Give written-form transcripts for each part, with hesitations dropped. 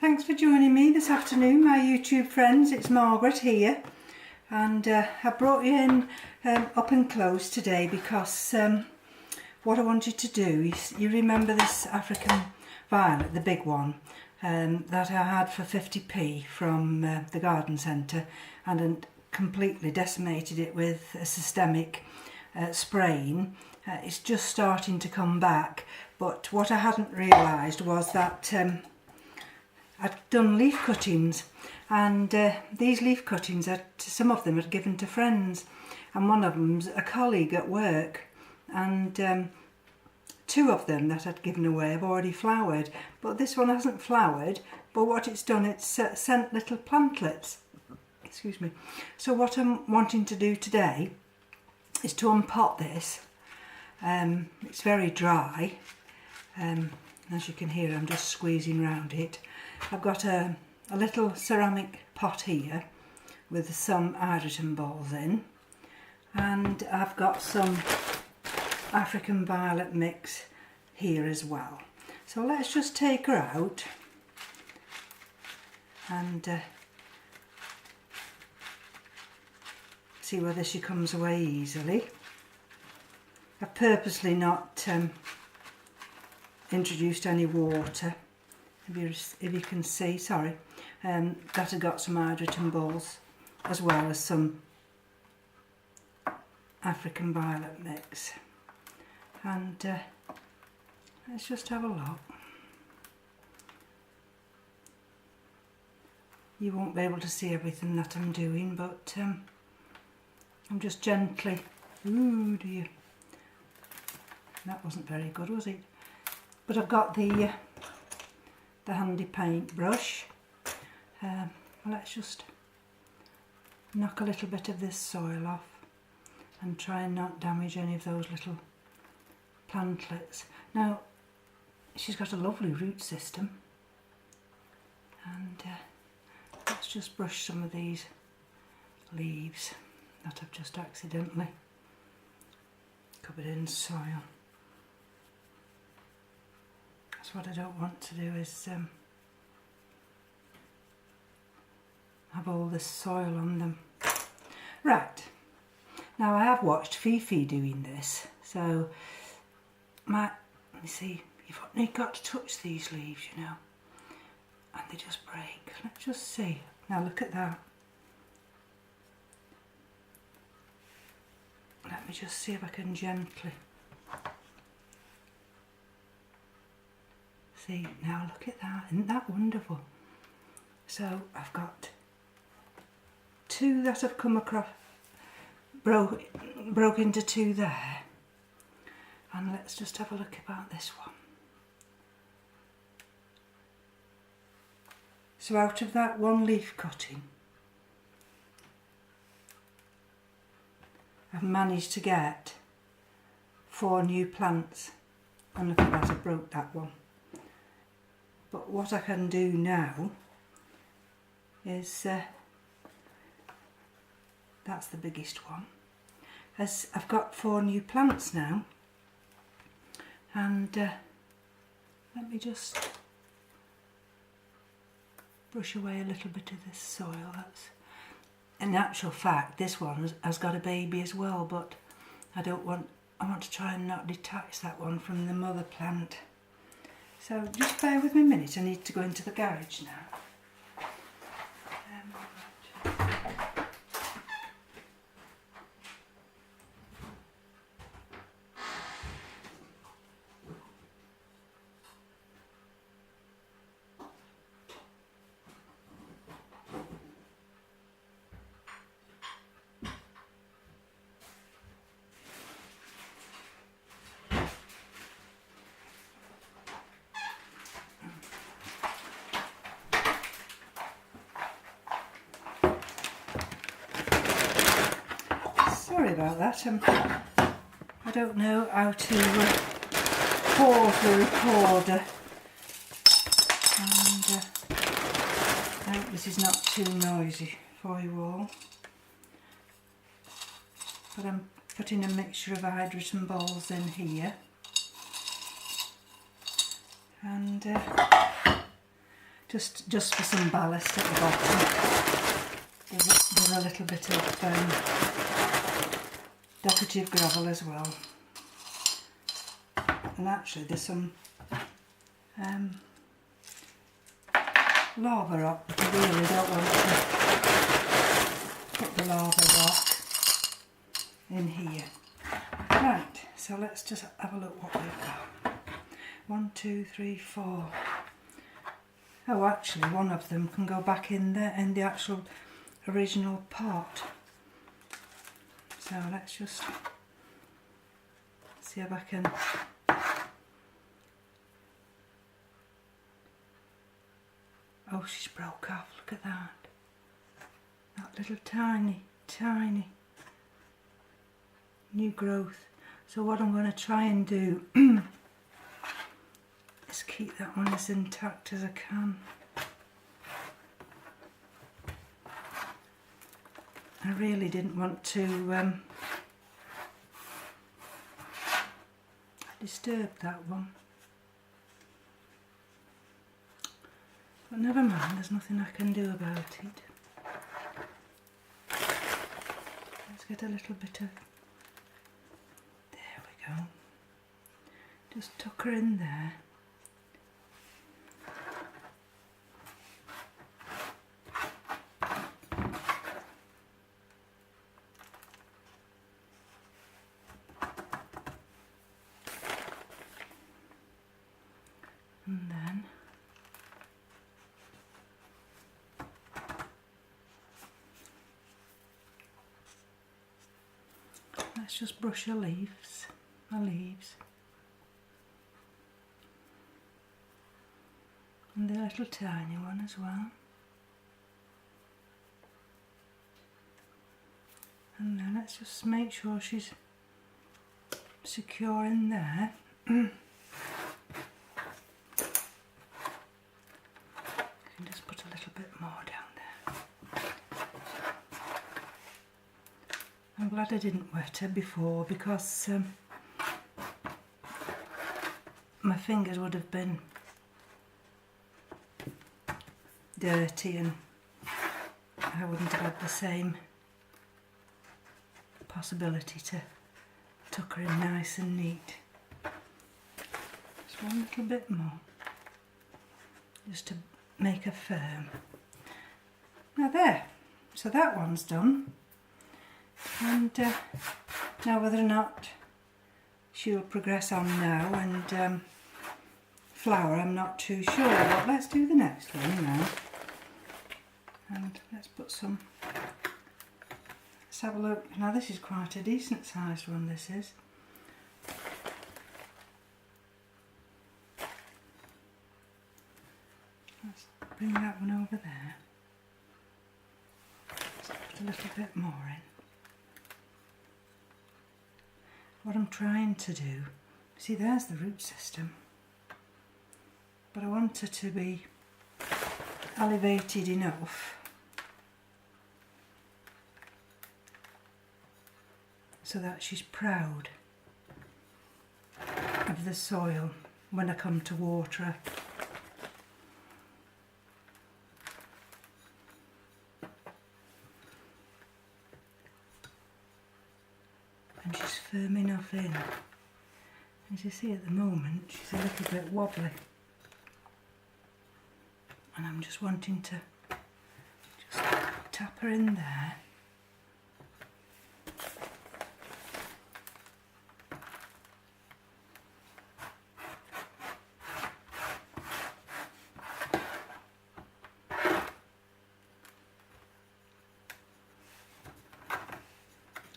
Thanks for joining me this afternoon, my YouTube friends. It's Margaret here, and I brought you in up and close today because what I want you to do is, you remember this African violet, the big one, that I had for 50p from the garden centre, and completely decimated it with a systemic spraying. It's just starting to come back, but what I hadn't realised was that I'd done leaf cuttings, and these leaf cuttings, some of them I'd given to friends, and one of them's a colleague at work, and two of them that I'd given away have already flowered, but this one hasn't flowered. But what it's done, it's sent little plantlets. Excuse me. So what I'm wanting to do today is to unpot this. It's very dry. As you can hear, I'm just squeezing around it. I've got a little ceramic pot here with some hydrogen balls in, and I've got some African violet mix here as well. So let's just take her out and see whether she comes away easily. I've purposely not introduced any water, if you can see, sorry, that I got some hydrogen balls as well as some African violet mix. And let's just have a look. You won't be able to see everything that I'm doing, but I'm just gently, ooh dear, that wasn't very good, was it? But I've got the handy paintbrush. Let's just knock a little bit of this soil off and try and not damage any of those little plantlets. Now, she's got a lovely root system, and let's just brush some of these leaves that I've just accidentally covered in soil. That's what I don't want to do, is have all this soil on them. Right, now I have watched Fifi doing this, so let me see, you've got to touch these leaves, you know, and they just break. Let's just see. Now look at that. Let me just see if I can gently. See, now look at that, isn't that wonderful? So I've got two that have come across, broke into two there. And let's just have a look about this one. So out of that one leaf cutting, I've managed to get 4 new plants. And look at that, I broke that one. But what I can do now is, that's the biggest one, as I've got 4 new plants now. And let me just brush away a little bit of this soil. That's, in actual fact, this one has got a baby as well, but I want to try and not detach that one from the mother plant. So just bear with me a minute, I need to go into the garage now. Sorry about that, I don't know how to pause the recorder, and I hope this is not too noisy for you all. But I'm putting a mixture of hydrogen balls in here, and just for some ballast at the bottom. There's a little bit of decorative gravel as well, and actually there's some lava rock, but I really don't want to put the lava rock in here. Right, so let's just have a look what we've got. 1, 2, 3, 4. Oh, actually one of them can go back in there in the actual original pot. So let's just see if I can. Oh, she's broke off, look at that. That little tiny new growth. So what I'm going to try and do is keep that one as intact as I can. I really didn't want to disturb that one. But never mind, there's nothing I can do about it. Let's get a little bit of, there we go. Just tuck her in there. And then let's just brush her leaves, and the little tiny one as well. And then let's just make sure she's secure in there. Just put a little bit more down there. I'm glad I didn't wet her before, because my fingers would have been dirty and I wouldn't have had the same possibility to tuck her in nice and neat. Just one little bit more, just to make her firm. Now there, so that one's done, and now whether or not she'll progress on now and flower, I'm not too sure, but let's do the next one now. And let's put some, let's have a look. Now this is quite a decent sized one, this is. Let's bring that one over there. Let's put a little bit more in. What I'm trying to do, see, there's the root system, but I want her to be elevated enough so that she's proud of the soil when I come to water her. And she's firm enough in. As you see at the moment, she's a little bit wobbly. And I'm just wanting to just tap her in there.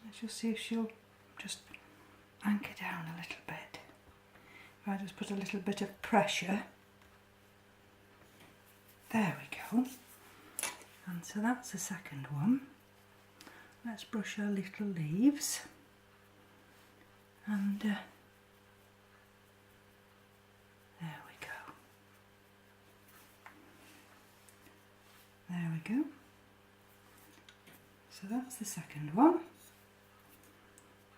Let's just see if she'll just anchor down a little bit. If I just put a little bit of pressure. There we go. And so that's the second one. Let's brush our little leaves. And there we go. There we go. So that's the second one.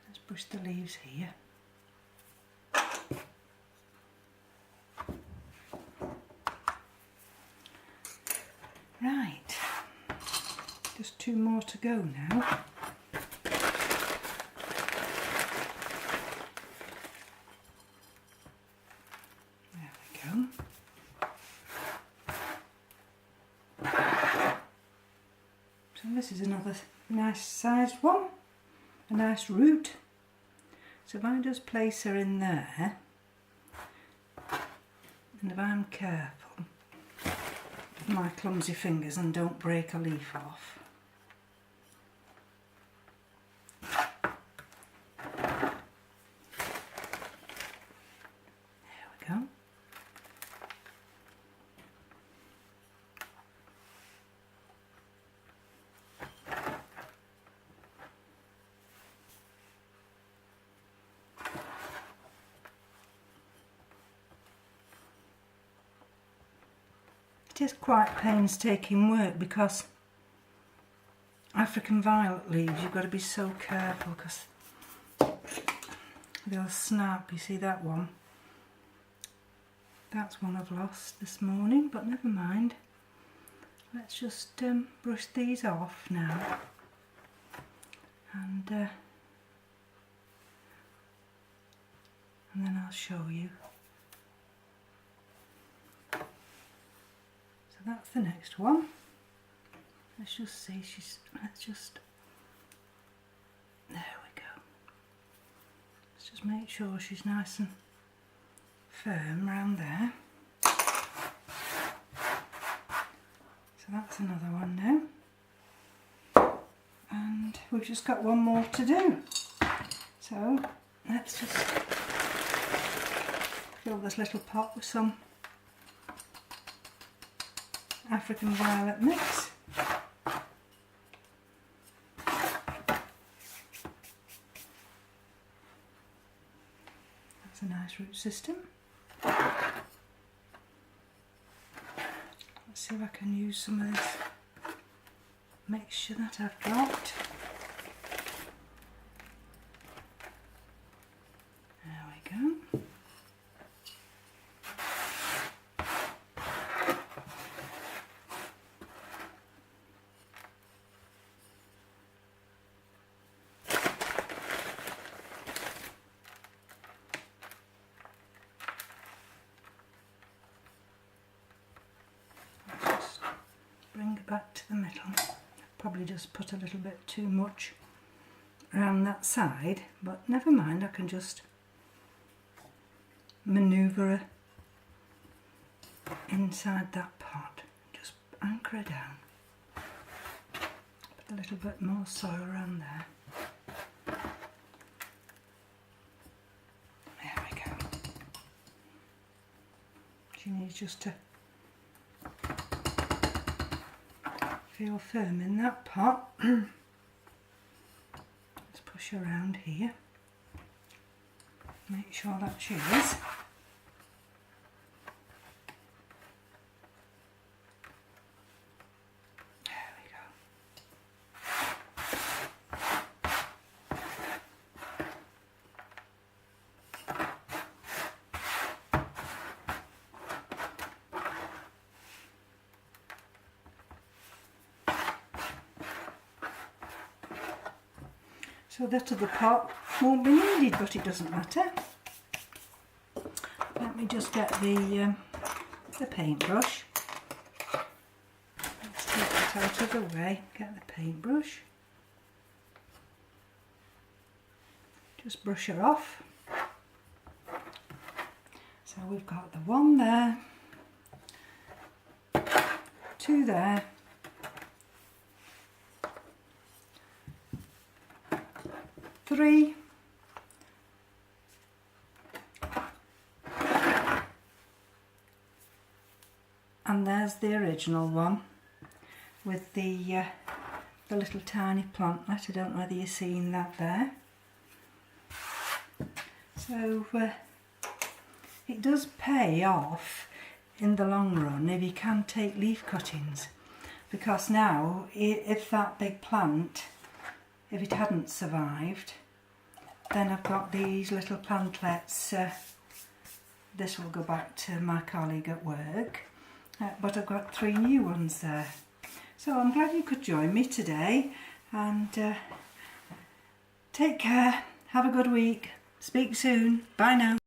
Let's brush the leaves here. Right, just 2 more to go now. There we go. So this is another nice sized one, a nice root. So if I just place her in there, and if I'm careful with my clumsy fingers and don't break a leaf off. There we go. It is quite painstaking work because African violet leaves, you've got to be so careful because they'll snap. You see that one? That's one I've lost this morning, but never mind. Let's just brush these off now, and then I'll show you. That's the next one. Let's just see, there we go. Let's just make sure she's nice and firm around there. So that's another one now. And we've just got one more to do. So let's just fill this little pot with some African violet mix. That's a nice root system. Let's see if I can use some of this mixture that I've dropped. There we go. Bring it back to the middle. Probably just put a little bit too much around that side, but never mind, I can just manoeuvre her inside that pot. Just anchor her down. Put a little bit more soil around there. There we go. She needs just to feel firm in that pot. Let's push around here. Make sure that she is. There we go. So that other pot won't be needed, but it doesn't matter. Let me just get the paintbrush. Let's take that out of the way. Get the paintbrush. Just brush her off. So we've got the one there, 2 there, 3, and there's the original one with the little tiny plantlet. I don't know whether you're seeing that there. So it does pay off in the long run if you can take leaf cuttings, because now if that big plant, if it hadn't survived, then I've got these little plantlets. This will go back to my colleague at work, but I've got 3 new ones there. So I'm glad you could join me today, and take care, have a good week, speak soon, bye now.